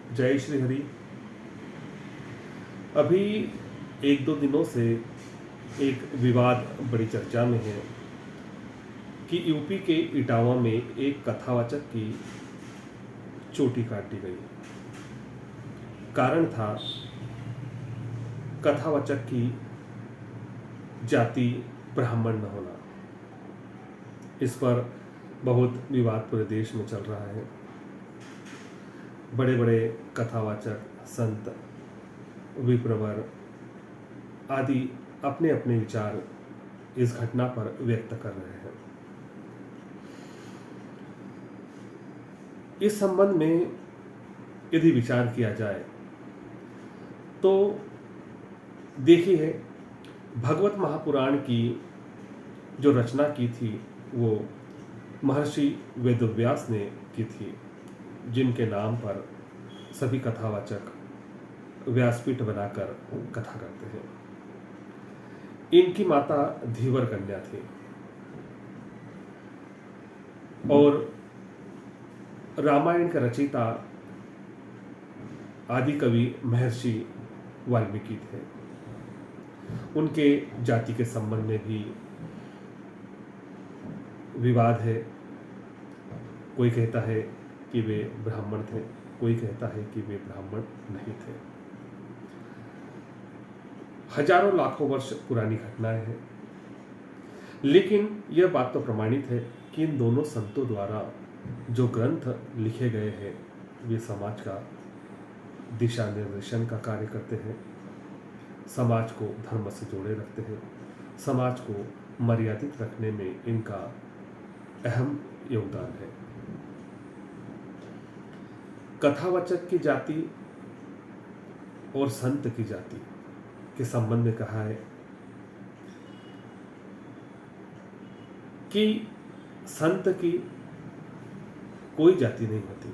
जय श्री हरि। अभी एक दो दिनों से एक विवाद बड़ी चर्चा में है कि यूपी के इटावा में एक कथावाचक की चोटी काट दी गई। कारण था कथावाचक की जाति ब्राह्मण न होना। इस पर बहुत विवाद पूरे देश में चल रहा है। बड़े बड़े कथावाचक, संत, विप्रवर आदि अपने अपने विचार इस घटना पर व्यक्त कर रहे हैं। इस संबंध में यदि विचार किया जाए तो देखिए, भगवत महापुराण की जो रचना की थी वो महर्षि वेदव्यास ने की थी, जिनके नाम पर सभी कथावाचक व्यासपीठ बनाकर कथा करते हैं। इनकी माता धीवर कन्या थी और रामायण के रचयिता आदि कवि महर्षि वाल्मीकि थे। उनके जाति के संबंध में भी विवाद है। कोई कहता है कि वे ब्राह्मण थे, कोई कहता है कि वे ब्राह्मण नहीं थे। हजारों लाखों वर्ष पुरानी घटनाएं हैं, लेकिन यह बात तो प्रमाणित है कि इन दोनों संतों द्वारा जो ग्रंथ लिखे गए हैं वे समाज का दिशा निर्देशन का कार्य करते हैं, समाज को धर्म से जोड़े रखते हैं, समाज को मर्यादित रखने में इनका अहम योगदान है। कथावाचक की जाति और संत की जाति के संबंध में कहा है कि संत की कोई जाति नहीं होती।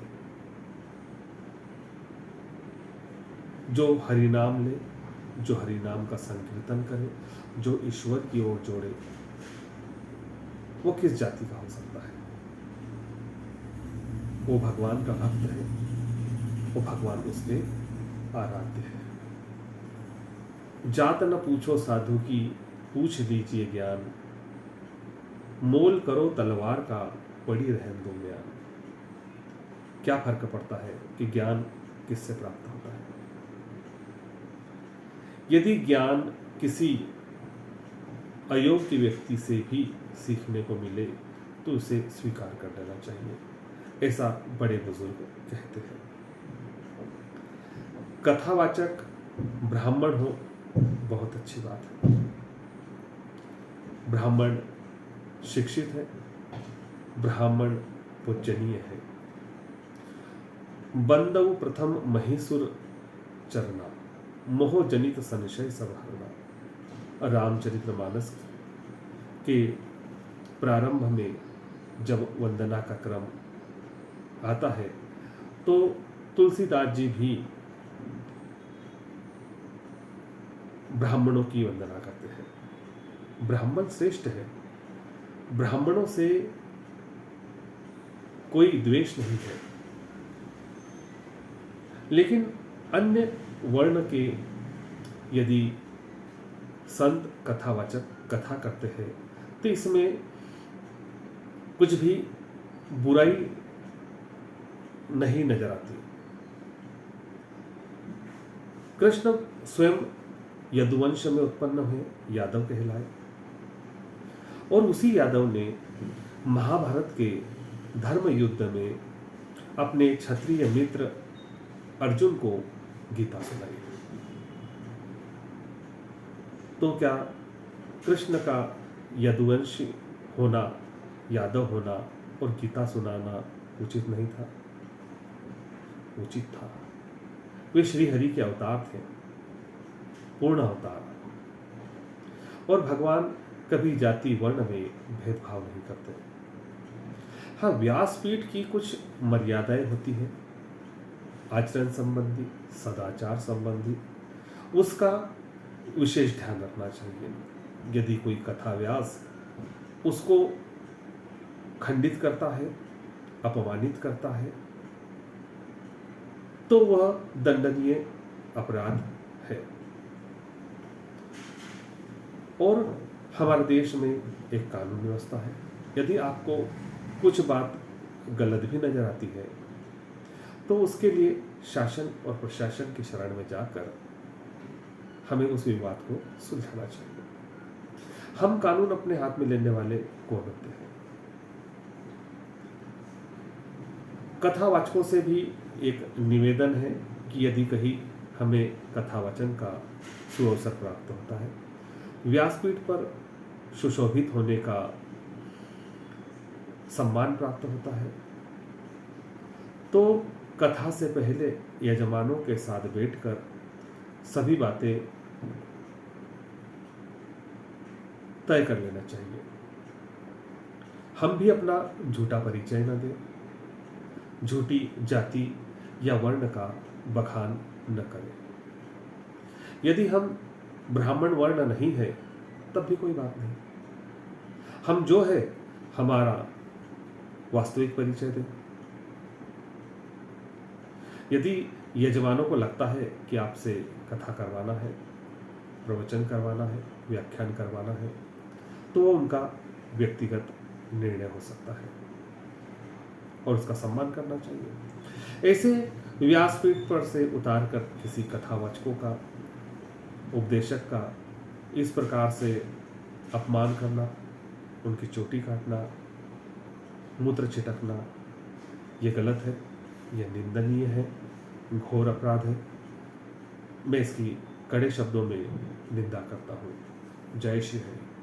जो हरिनाम ले, जो हरिनाम का संकीर्तन करे, जो ईश्वर की ओर जोड़े, वो किस जाति का हो सकता है? वो भगवान का भक्त है, वो भगवान उसके आराध्य है। जात न पूछो साधु की, पूछ दीजिए ज्ञान, मोल करो तलवार का, पड़ी रहन दो ज्ञान। क्या फर्क पड़ता है कि ज्ञान किससे प्राप्त होता है? यदि ज्ञान किसी अयोग्य व्यक्ति से भी सीखने को मिले तो उसे स्वीकार कर लेना चाहिए, ऐसा बड़े बुजुर्ग कहते हैं। कथावाचक ब्राह्मण हो, बहुत अच्छी बात है। ब्राह्मण शिक्षित है, ब्राह्मण पूजनीय है। बंदव प्रथम महीसुर चरना, मोह जनित संशय सब हरना। रामचरितमानस के प्रारंभ में जब वंदना का क्रम आता है तो तुलसीदास जी भी ब्राह्मणों की वंदना करते हैं। ब्राह्मण श्रेष्ठ है, ब्राह्मणों से कोई द्वेष नहीं है, लेकिन अन्य वर्ण के यदि संत कथावाचक कथा करते हैं तो इसमें कुछ भी बुराई नहीं नजर आती। कृष्ण स्वयं यदुवंश में उत्पन्न हुए, यादव कहलाए, और उसी यादव ने महाभारत के धर्म युद्ध में अपने क्षत्रिय मित्र अर्जुन को गीता सुनाई। तो क्या कृष्ण का यदुवंशी होना, यादव होना और गीता सुनाना उचित नहीं था? उचित था। वे श्री हरि के अवतार थे, पूर्ण अवतार, और भगवान कभी जाति वर्ण में भेदभाव नहीं करते। हाँ, व्यासपीठ की कुछ मर्यादाएं होती हैं, आचरण संबंधी, सदाचार संबंधी, उसका विशेष ध्यान रखना चाहिए। यदि कोई कथा व्यास उसको खंडित करता है, अपमानित करता है, तो वह दंडनीय अपराध है। और हमारे देश में एक कानून व्यवस्था है। यदि आपको कुछ बात गलत भी नजर आती है तो उसके लिए शासन और प्रशासन की शरण में जाकर हमें उस विवाद को सुलझाना चाहिए। हम कानून अपने हाथ में लेने वाले कौन होते हैं? कथावाचकों से भी एक निवेदन है कि यदि कहीं हमें कथावाचन का सुअवसर प्राप्त होता है, व्यासपीठ पर सुशोभित होने का सम्मान प्राप्त होता है, तो कथा से पहले यजमानों के साथ बैठकर सभी बातें तय कर लेना चाहिए। हम भी अपना झूठा परिचय न दें, झूठी जाति या वर्ण का बखान न करें। यदि हम ब्राह्मण वर्ण नहीं है तब भी कोई बात नहीं, हम जो है हमारा वास्तविक परिचय दें। यदि यजमानों को लगता है कि आपसे कथा करवाना है, प्रवचन करवाना है, व्याख्यान करवाना है, तो वो उनका व्यक्तिगत निर्णय हो सकता है और उसका सम्मान करना चाहिए। ऐसे व्यासपीठ पर से उतार कर किसी कथावाचकों का, उपदेशक का इस प्रकार से अपमान करना, उनकी चोटी काटना, मूत्र छिटकना, ये गलत है, यह निंदनीय है, घोर अपराध है। मैं इसकी कड़े शब्दों में निंदा करता हूँ। जय श्री हरि।